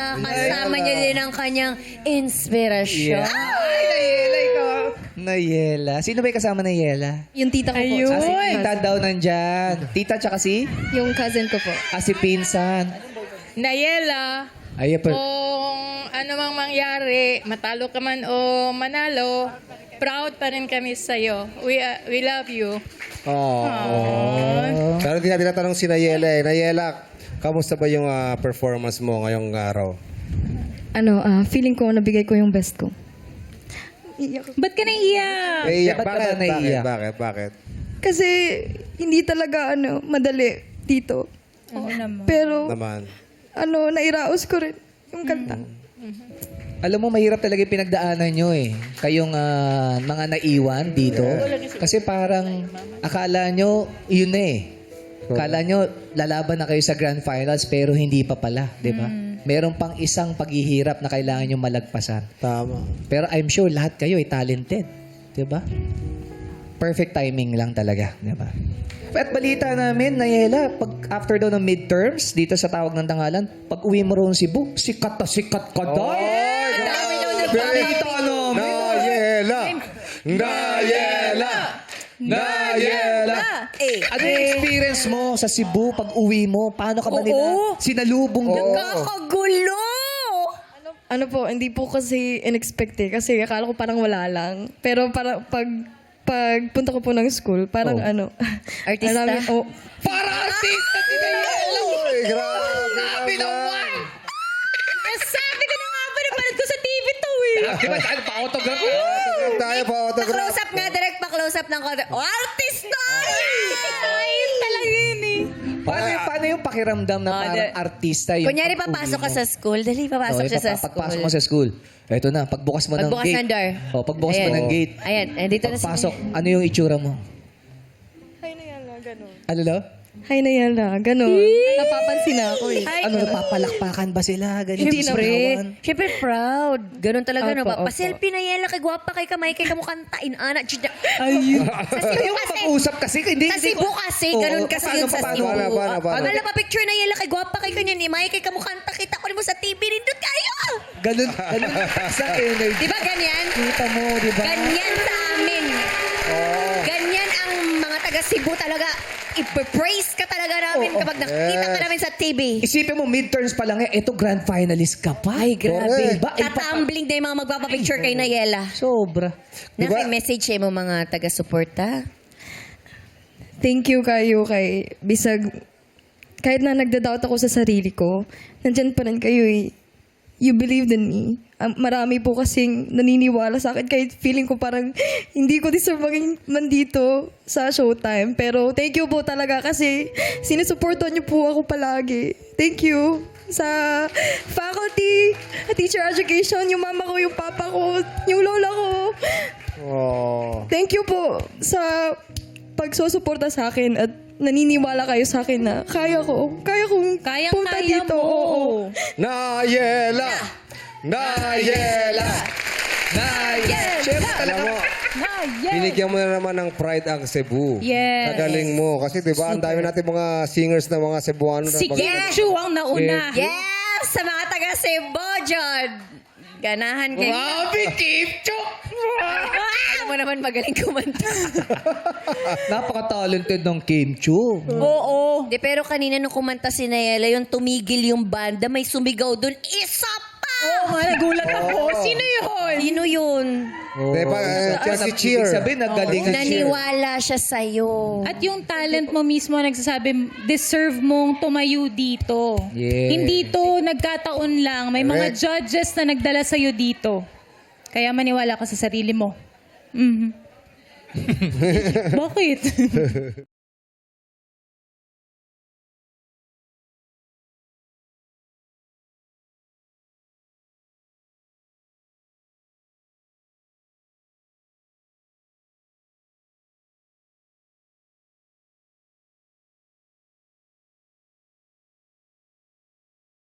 Kasama niya din ang kanyang inspirasyon. Ay, Nayela ikaw. Nayela. Sino ba yung kasama na Nayela? Yung tita ko po. Si tita daw nandyan. Tita tsaka si? Yung cousin ko po. Si Pinsan. Nayela, Ay, kung ano mang mangyari, matalo ka man o manalo, proud pa rin kami sa'yo. We love you. Pero hindi natin natanong si Nayela eh. Nayela, kamusta ba yung performance mo ngayong araw? Feeling ko nabigay ko yung best ko. Ba't ka naiiyak? Iyak. Ba't ka ba naiiyak? Bakit? Kasi hindi talaga madali dito. Oo naman. Pero Naman. nairaos ko rin yung kanta. Alam mo, mahirap talaga yung pinagdaanan nyo eh. Kayong mga naiwan dito. Kasi parang akala nyo, yun na eh. Akala nyo, lalaban na kayo sa grand finals pero hindi pa pala, di ba? Meron pang isang paghihirap na kailangan nyo malagpasan. Tama. Pero I'm sure lahat kayo ay talented. Di ba? Perfect timing lang talaga. Di ba? At balita namin, Nayela, pag after daw ng midterms, dito sa tawag ng tangalan, pag uwi mo roon Cebu, sikat na sikat ka daw! Dami daw nagpapalita. Nayela! Nayela! Nayela! Ano yung experience mo sa Cebu pag uwi mo? Paano ka ba nila sinalubong dyan? Kakagulo! Hindi po kasi in-expect kasi akala ko parang wala lang. Pero parang pagpunta ko po ng school, parang Artista? Para artista si Nayela! Grabe naman! Sabi ko na nga ba, napanood ko sa TV to eh. Di ba tayo pa-autograph? Tayo pa autograph. Pa-close up nga, direct pa-close up ng konti. Oh, artista! Ayun talaga yun eh. Paano yung pakiramdam na parang artista yung Kunyari, papasok ka sa school. Dali, papasok siya sa school. Pagpasok mo sa school. Eto na, pagbukas mo ng Pagbukas gate. ng door. Pagbukas mo Ayan. ng gate. Ayan, dito na Pagpasok, ano yung itsura mo? Hi Nayala, ganun. Ano daw? Hi Nayala, ganun. Napapansin na ako eh. Ano, napapalakpakan ba sila? Ganyan, Hindi sisigawan? Siyempre proud. Ganun talaga, no? Opo, opo. Pa-selfie na yan, kay gwapa kay kamay, kay kamukantain, ana. Ayun. Sa Cebu Yung kasi. pag-usap kasi, hindi. Sa Cebu kasi, ganun kasi yun sa Cebu. Paano? Wala pa picture na yan, kay gwapa kay kanya ni May, kay kamukanta, kita ko mo sa TV, nindot kayo. Ganun. Sa energy. Di ba ganyan? Kita mo, di ba? Ganyan sa amin. Ganyan ang mga taga Cebu talaga. I-praise ka talaga namin kapag nakita ka namin sa TV. Isipin mo, midterms pa lang ito grand finalist ka pa. Ay, grabe. Diba? Tatambling din yung mga magpapapicture kay Nayela. Sobra. Naki-message mo mga taga-suporta. Thank you kayo kay bisag kahit na nagda-doubt ako sa sarili ko, nandyan pa rin kayo eh. You believed in me. Marami po kasing naniniwala sa akin kahit feeling ko parang hindi ko deserve maging nandito sa Showtime. Pero thank you po talaga kasi sinusuportuhan niyo po ako palagi. Thank you sa faculty, teacher education, yung mama ko, yung papa ko, yung lola ko. Thank you po sa pagsusuporta sa akin at naniniwala kayo sa akin na kaya kong punta Kaya dito. mo. Oo. Nayela! Nayela! Siyempre talaga. Alam mo, binigyan mo na naman ng pride ang Cebu. Yes. Sa galing mo. Kasi diba, ang dami natin mga singers na mga Cebuano. Si Kim Chu ang nauna. Yes! Sa mga taga-Cebu, John! Ganahan kayo. Grabe, Chipchok! Alam mo naman magaling kumanta. Napaka-talented ng Kim Chu. Oo. Di, pero kanina nung kumanta si Nayela, yung tumigil yung banda, may sumigaw dun, isa pa! Oo nga, nagulat ako. Sino yun? Sino yun? Diba, si Cheer. Ibig sabihin, nagaling ang Cheer. Naniwala siya sa'yo. At yung talent mo mismo nagsasabi, deserve mong tumayo dito. Yes. Hindi to nagkataon lang. May mga Correct. judges na nagdala sa'yo dito. Kaya maniwala ka sa sarili mo. Mhm. Bakit?